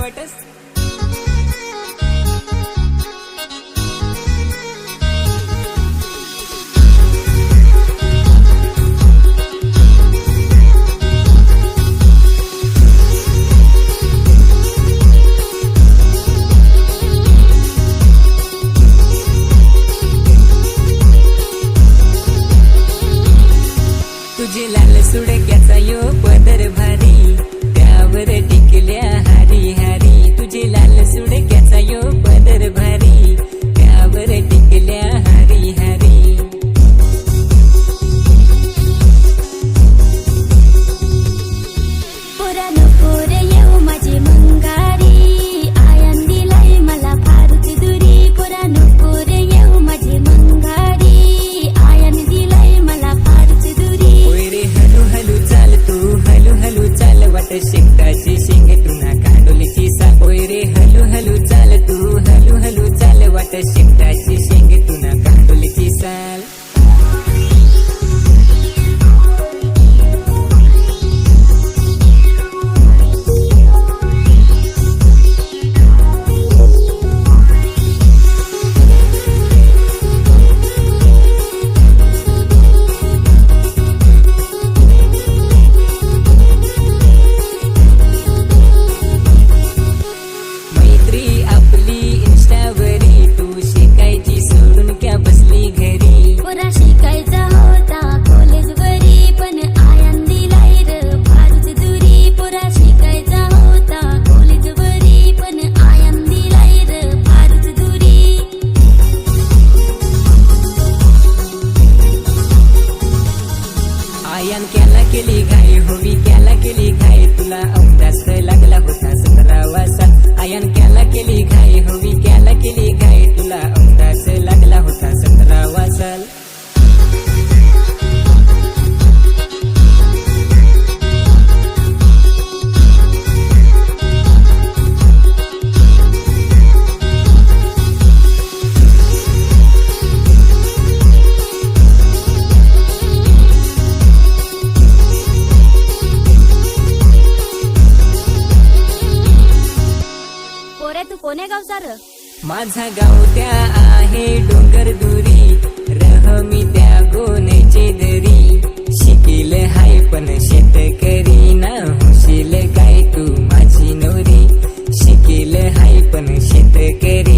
वाटस. तुझे लाल सुडक्याचा यो पदर भारी, त्यावर टिकल्या हारी हारी. तुझे लाल सुडक्याचा यो पदर भारी, त्यावर टिकल्या हारी हारी. पोरा नको रे येऊ माझी मंगारी, आयन दिलाय मला फारच दुरी. पोरा नको रे येऊ माझी मंगारी, आयन दिलाय मला फारच दुरी. होय रे हलू हलू चाल तू, हलू हलू चाल वाट शेकटाची शेंग तुना कांडोलीची साल. होय रे हलू हलू चाल तू, हलू हलू चाल वाट शेकटाची शेंग तुना कांडोलीची साल. मैत्री आपली इंस्टावरी, तू शिकायची सोडून क्या बसली घरी. पोरा शिकायचा होता कॉलेजवरी, पण आयन दिलाय र फारच दुरी. पोरा शिकायचा होता कॉलेजवरी, पण आयन दिलाय र फारच दुरी. आयन क्याला केली घाई होवी, क्याला केली घाई तुला अवदास लागला होता 17वा साल. आयन क्याला केली घाई होवी, क्याला केली घाई तुला अवदास लागला होता 17वा साल. पोरे तू कोण्या गावचा र? माझा गाव त्या आहे डोंगर दुरी, रहमी त्या गोनेचे दरी. शिकील हाय पण शेतकरी, ना होशील काय तू माझी नवरी. शिकील हाय पण शेतकरी.